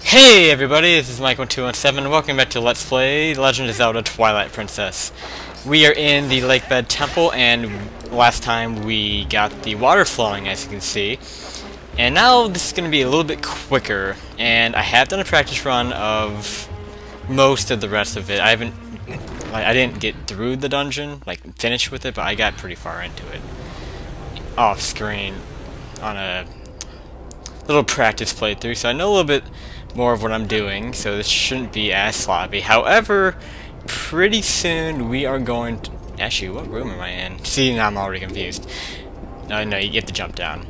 Hey everybody, this is Mike1217 and welcome back to Let's Play Legend of Zelda Twilight Princess. We are in the Lakebed Temple, and last time we got the water flowing, as you can see. And now this is going to be a little bit quicker, and I have done a practice run of most of the rest of it. I didn't get through the dungeon, finish with it, but I got pretty far into it. Off screen on a little practice playthrough, so I know a little bit more of what I'm doing, so this shouldn't be as sloppy. However, pretty soon we are going to... Actually, what room am I in? See, now I'm already confused. No, you have to jump down.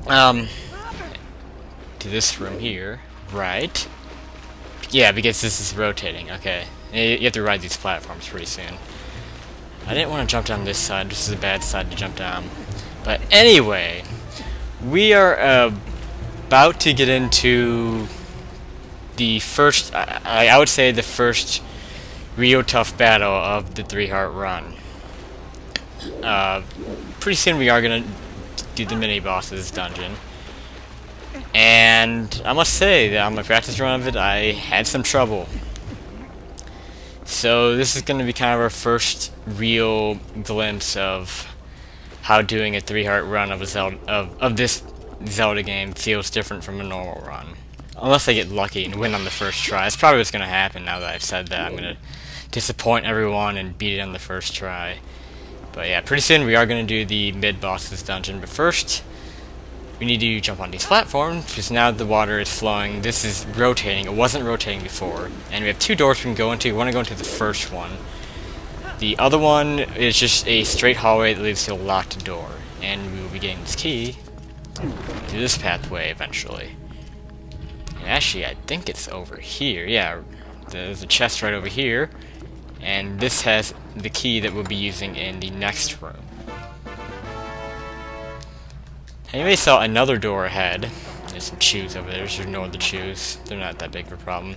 To this room here, right? Yeah, because this is rotating, okay. You have to ride these platforms pretty soon. I didn't want to jump down this side, this is a bad side to jump down. But anyway, we are about to get into the first, I would say the first real tough battle of the 3-heart run. Pretty soon we are going to do the mini-bosses dungeon. And I must say that on my practice run of it, I had some trouble. So this is going to be kind of our first real glimpse of how doing a 3-heart run of a Zelda, of this Zelda game feels different from a normal run. Unless I get lucky and win on the first try. That's probably what's going to happen now that I've said that. I'm going to disappoint everyone and beat it on the first try. But yeah, pretty soon we are going to do the mid-bosses dungeon. But first, we need to jump on these platforms, because now the water is flowing. This is rotating. It wasn't rotating before. And we have 2 doors we can go into. We want to go into the first one. The other one is just a straight hallway that leads to a locked door. And we will be getting this key to this pathway eventually. And actually, I think it's over here. Yeah, there's a chest right over here. And this has the key that we'll be using in the next room. And you may saw another door ahead. There's some shoes over there. Just ignore the shoes. They're not that big of a problem.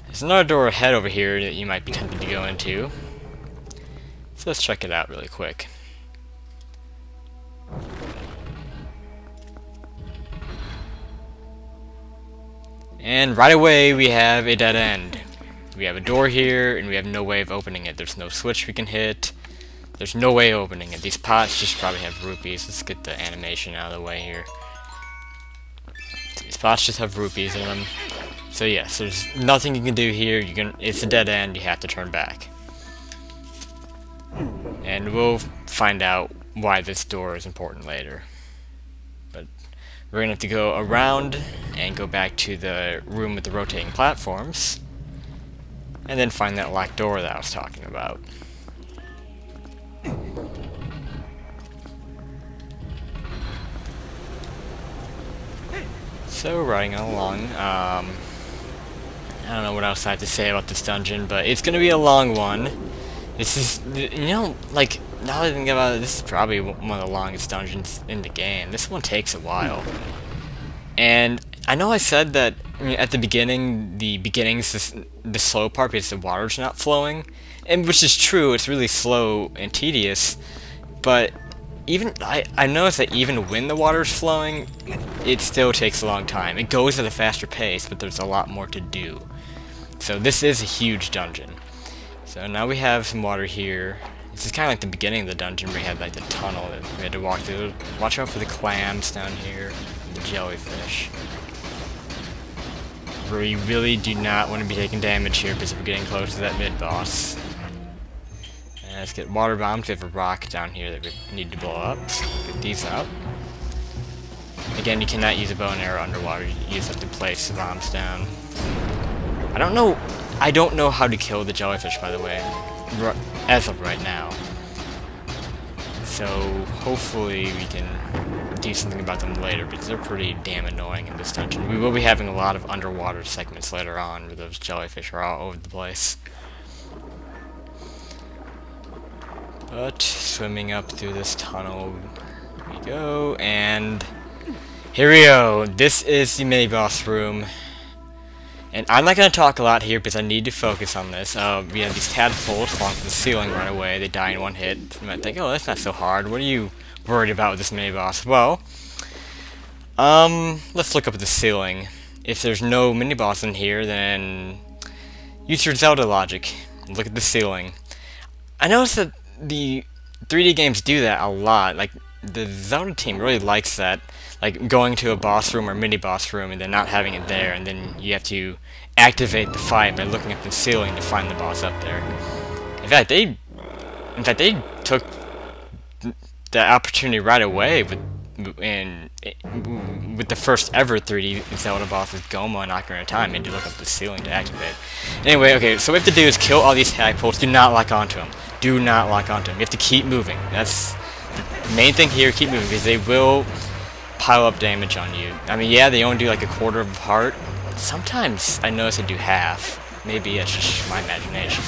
There's another door ahead over here that you might be tempted to go into. So let's check it out really quick. And right away we have a dead end. We have a door here, and we have no way of opening it. There's no switch we can hit. There's no way of opening it. These pots just probably have rupees. Let's get the animation out of the way here. These pots just have rupees in them. So yes, there's nothing you can do here. It's a dead end. You have to turn back. And we'll find out why this door is important later. But we're going to have to go around and go back to the room with the rotating platforms. And then find that locked door that I was talking about. So, riding along, I don't know what else I have to say about this dungeon, but it's going to be a long one. This is, now that I think about it, this is probably one of the longest dungeons in the game. This one takes a while. And I know I said that at the beginning, the slow part because the water's not flowing, and which is true, it's really slow and tedious, but I noticed that even when the water's flowing, it still takes a long time. It goes at a faster pace, but there's a lot more to do. So this is a huge dungeon. So now we have some water here. This is kind of like the beginning of the dungeon where we had the tunnel that we had to walk through. Watch out for the clams down here, and the jellyfish. We really do not want to be taking damage here because we're getting close to that mid-boss. And let's get water bombs. We have a rock down here that we need to blow up. So get these out. Again, you cannot use a bow and arrow underwater. You just have to place the bombs down. I don't know how to kill the jellyfish, by the way, as of right now. So hopefully we can do something about them later, because they're pretty damn annoying in this dungeon. We will be having a lot of underwater segments later on where those jellyfish are all over the place. But swimming up through this tunnel we go, and here we go. This is the mini-boss room. And I'm not going to talk a lot here because I need to focus on this. We have these tadpoles falling from the ceiling right away. They die in one hit. You might think, oh, that's not so hard. What are you worried about with this mini-boss? Well, let's look up at the ceiling. If there's no mini-boss in here, then use your Zelda logic. Look at the ceiling. I noticed that the 3D games do that a lot. Like, the Zelda team really likes that. Like, going to a boss room or mini-boss room and then not having it there, and then you have to activate the fight by looking at the ceiling to find the boss up there. In fact, they took the opportunity right away with the first ever 3D Zelda boss with Goma and Ocarina of Time, and to look up the ceiling to activate. Anyway, okay, so what we have to do is kill all these tadpoles. Do not lock onto them. Do not lock onto them. You have to keep moving. That's the main thing here. Keep moving, because they will pile up damage on you. I mean, yeah, they only do like a quarter of a heart. Sometimes I notice they do half. Maybe it's just my imagination.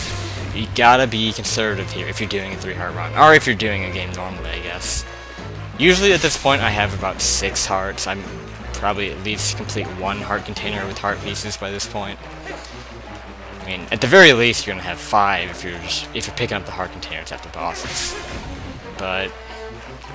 You gotta be conservative here if you're doing a 3-heart run, or if you're doing a game normally, I guess. Usually at this point I have about 6 hearts. I'm probably at least complete 1 heart container with heart pieces by this point. I mean, at the very least you're gonna have 5 if you're picking up the heart containers after bosses. But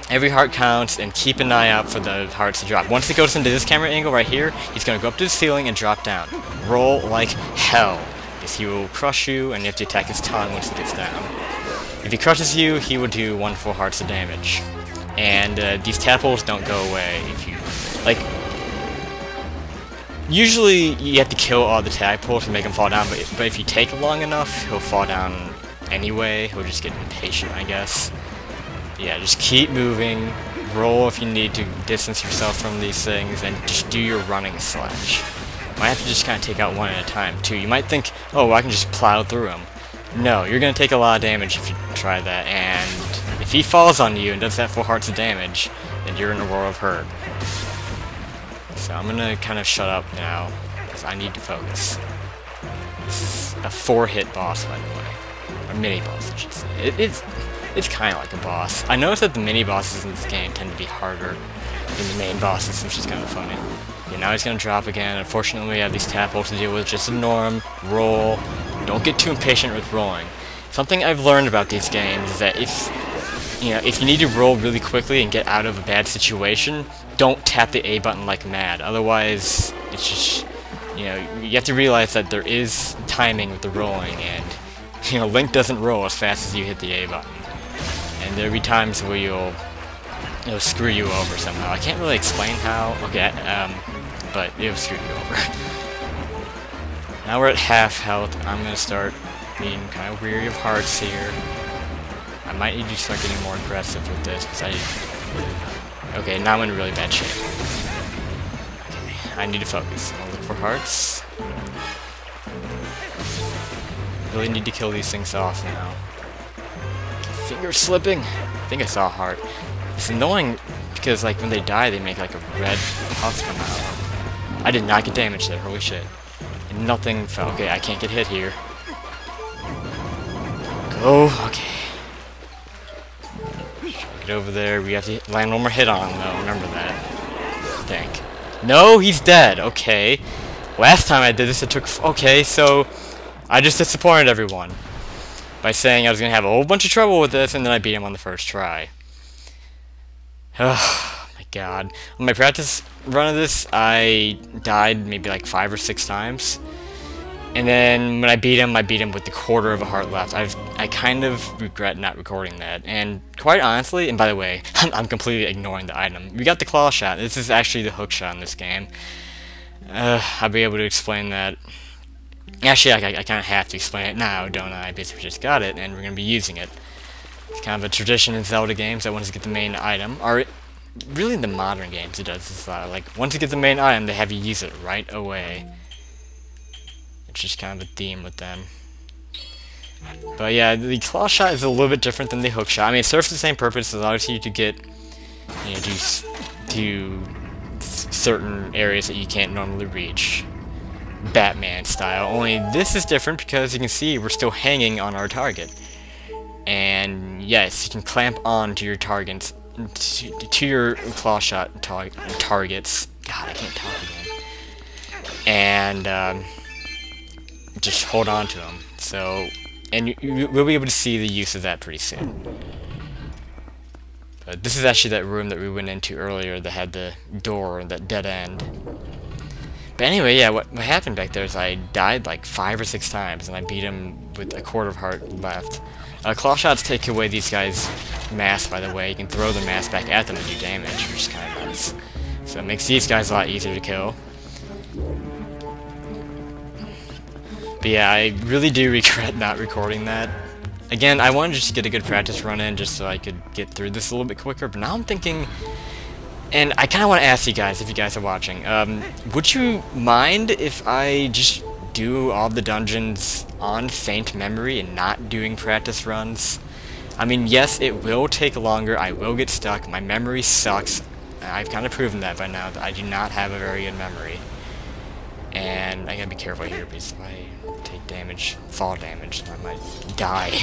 every heart counts, and keep an eye out for the hearts to drop. Once it goes into this camera angle right here, he's gonna go up to the ceiling and drop down. Roll like hell, because he will crush you, and you have to attack his tongue once he gets down. If he crushes you, he will do 1 full hearts of damage. And these tadpoles don't go away if you, like, usually you have to kill all the tadpoles to make him fall down, but if you take long enough, he'll fall down anyway. He'll just get impatient, I guess. Yeah, just keep moving, roll if you need to distance yourself from these things, and just do your running slash. You might have to just kind of take out one at a time, too. You might think, oh, well, I can just plow through them. No, you're going to take a lot of damage if you try that, and if he falls on you and does that full hearts of damage, then you're in a world of hurt. So I'm going to kind of shut up now, because I need to focus. This is a 4-hit boss, by the way. Or mini-boss, I should say. It's kind of like a boss. I noticed that the mini-bosses in this game tend to be harder than the main bosses, which is kind of funny. Okay, now he's going to drop again. Unfortunately, we have these tadpoles to deal with. Just ignore them. Roll. Don't get too impatient with rolling. Something I've learned about these games is that if you need to roll really quickly and get out of a bad situation, don't tap the A button like mad. Otherwise, it's just, you have to realize that there is timing with the rolling, and, Link doesn't roll as fast as you hit the A button. And there'll be times where it'll screw you over somehow. I can't really explain how. Okay, but it'll screw you over. Now we're at half health. I'm gonna start being kind of weary of hearts here. I might need to start getting more aggressive with this, because okay, now I'm in really bad shape. Okay, I need to focus. I'll look for hearts. Really need to kill these things off now. Finger slipping. I think I saw a heart. It's annoying because, like, when they die, they make like a red puff come out. I did not get damaged there. Holy shit! And nothing fell. Okay, I can't get hit here. Go. Okay. Get over there. We have to land one more hit on him, though. Remember that. I think. No, he's dead. Okay. Last time I did this, it took. Okay, so I just disappointed everyone by saying I was going to have a whole bunch of trouble with this, and then I beat him on the first try. Oh, my god. On my practice run of this, I died maybe like 5 or 6 times. And then when I beat him with the quarter of a heart left. I kind of regret not recording that. And quite honestly, and by the way, I'm completely ignoring the item. We got the claw shot. This is actually the hook shot in this game. I'll be able to explain that. Actually, I kind of have to explain it now, don't I? Because we just got it, and we're going to be using it. It's kind of a tradition in Zelda games that once you get the main item, or really in the modern games it does this, like, once you get the main item, they have you use it right away. It's just kind of a theme with them. But yeah, the claw shot is a little bit different than the hook shot. I mean, it serves the same purpose. It allows you to get, to certain areas that you can't normally reach. Batman style, only this is different because you can see we're still hanging on our target. And yes, you can clamp on to your targets, to your claw shot targets. God, I can't talk again. And just hold on to them. So, and we'll be able to see the use of that pretty soon. But this is actually that room that we went into earlier that had the door, that dead end. But anyway, yeah, what happened back there is I died like 5 or 6 times, and I beat him with a quarter of heart left. Claw shots take away these guys' mass, by the way. You can throw the mass back at them and do damage, which is kind of nice. So it makes these guys a lot easier to kill. But yeah, I really do regret not recording that. Again, I wanted just to get a good practice run in just so I could get through this a little bit quicker, but now I'm thinking... And I kind of want to ask you guys, if you guys are watching, would you mind if I just do all the dungeons on faint memory and not doing practice runs? I mean, yes, it will take longer, I will get stuck, my memory sucks. I've kind of proven that by now, that I do not have a very good memory. And I gotta be careful here, because if I take damage, fall damage, I might die.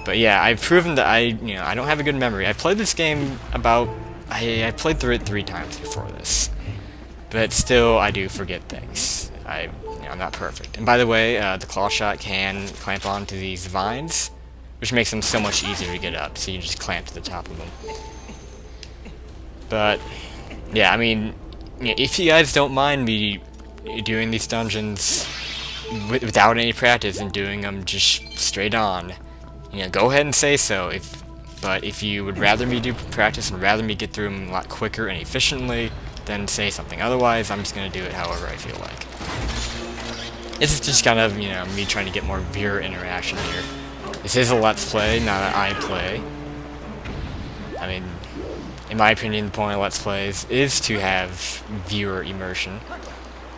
But yeah, I've proven that I don't have a good memory. I played this game about... I played through it 3 times before this. But still, I do forget things. I'm not perfect. And by the way, the claw shot can clamp onto these vines, which makes them so much easier to get up, so you just clamp to the top of them. But, yeah, I mean, if you guys don't mind me doing these dungeons without any practice and doing them just straight on, go ahead and say so. But if you would rather me do practice and rather me get through them a lot quicker and efficiently, then say something. Otherwise, I'm just going to do it however I feel like. This is just kind of, me trying to get more viewer interaction here. This is a Let's Play, not an I Play. I mean, in my opinion, the point of Let's Plays is to have viewer immersion.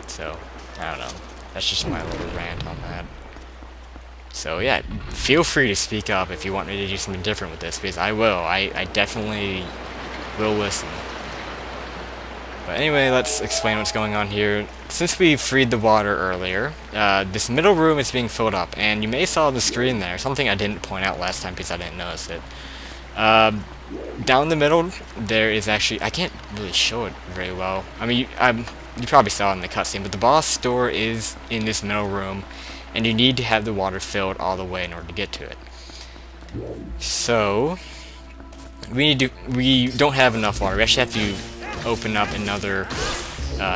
So, I don't know. That's just my little rant on that. So yeah, feel free to speak up if you want me to do something different with this, because I will. I definitely will listen. But anyway, let's explain what's going on here. Since we freed the water earlier, this middle room is being filled up, and you may saw on the screen there, something I didn't point out last time because I didn't notice it. Down the middle, there is actually... I can't really show it very well. I mean, you probably saw it in the cutscene, but the boss door is in this middle room, and you need to have the water filled all the way in order to get to it. So, we don't have enough water. We actually have to open up another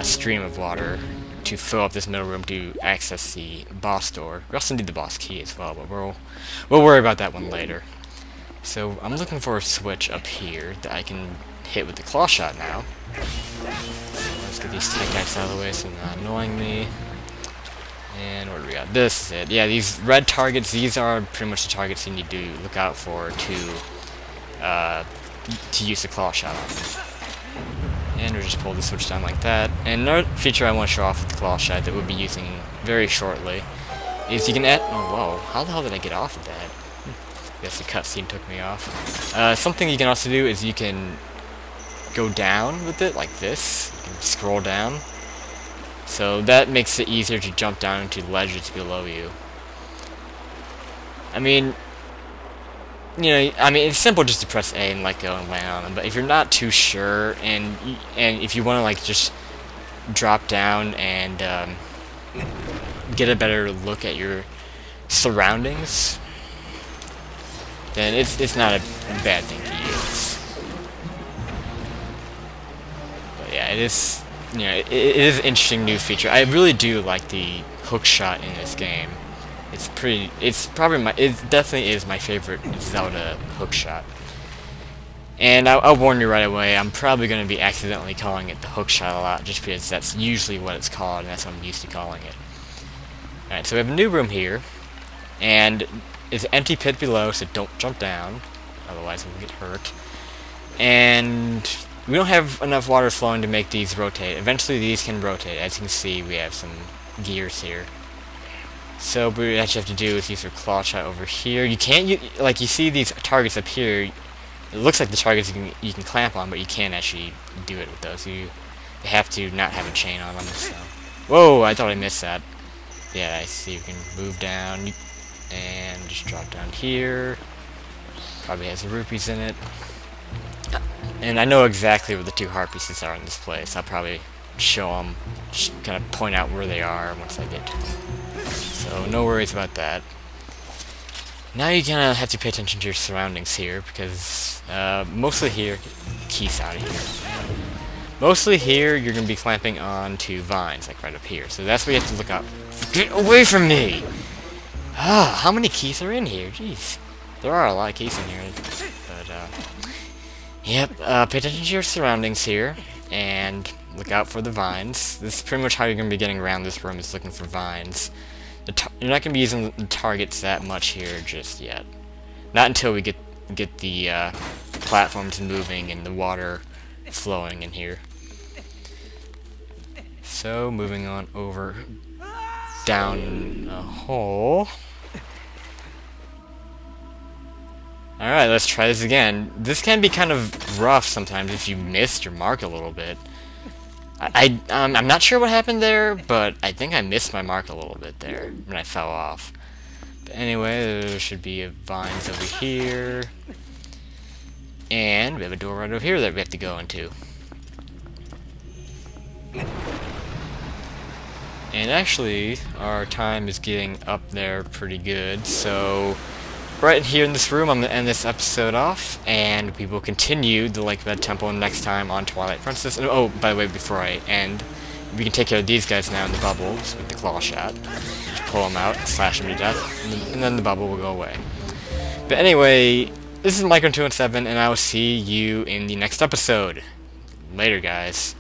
stream of water to fill up this middle room to access the boss door. We also need the boss key as well, but we'll worry about that one later. So I'm looking for a switch up here that I can hit with the claw shot now. Let's get these tech guys out of the way so they're not annoying me. And what do we got? This is it. Yeah, these red targets, these are pretty much the targets you need to look out for to use the claw shot on them. And we'll just pull the switch down like that. And another feature I want to show off with the claw shot that we'll be using very shortly is you can add... Oh, whoa. How the hell did I get off of that? I guess the cutscene took me off. Something you can also do is you can go down with it like this. You can scroll down. So that makes it easier to jump down into the ledges below you. I mean, it's simple just to press A and let go and land on them. But if you're not too sure, and if you want to like just drop down and get a better look at your surroundings, then it's not a bad thing to use. But yeah, it is. It is an interesting new feature. I really do like the hook shot in this game. It definitely is my favorite Zelda hook shot. And I'll warn you right away, I'm probably going to be accidentally calling it the hook shot a lot, just because that's usually what it's called, and that's what I'm used to calling it. Alright, so we have a new room here, and it's an empty pit below, so don't jump down, otherwise we'll get hurt. And we don't have enough water flowing to make these rotate. Eventually these can rotate. As you can see, we have some gears here. So what we actually have to do is use our claw shot over here. You can't like you see these targets up here. It looks like the targets you can clamp on, but you can't actually do it with those. You have to not have a chain on them. So. Whoa! I thought I missed that. Yeah, I see. You can move down and just drop down here. Probably has the rupees in it. And I know exactly where the 2 heart pieces are in this place. I'll probably show them, just kind of point out where they are once I get to them. So no worries about that. Now you're gonna have to pay attention to your surroundings here, because mostly here, keys out of here. Mostly here, you're going to be clamping onto vines, like right up here. So that's what you have to look up. Get away from me! Ah, how many keys are in here? Jeez. There are a lot of keys in here. But, yep, pay attention to your surroundings here, and look out for the vines. This is pretty much how you're going to be getting around this room, is looking for vines. You're not going to be using the targets that much here just yet. Not until we get the platforms moving and the water flowing in here. So, moving on over down a hole. Alright, let's try this again. This can be kind of rough sometimes if you missed your mark a little bit. I'm not sure what happened there, but I think I missed my mark a little bit there when I fell off. But anyway, there should be vines over here. And we have a door right over here that we have to go into. And actually, our time is getting up there pretty good, so right here in this room, I'm going to end this episode off, and we will continue the Lakebed Temple next time on Twilight Princess. And, oh, by the way, before I end, we can take care of these guys now in the bubbles with the claw shot. Just pull them out, slash them to death, and then the bubble will go away. But anyway, this is Micro217, and I will see you in the next episode. Later, guys.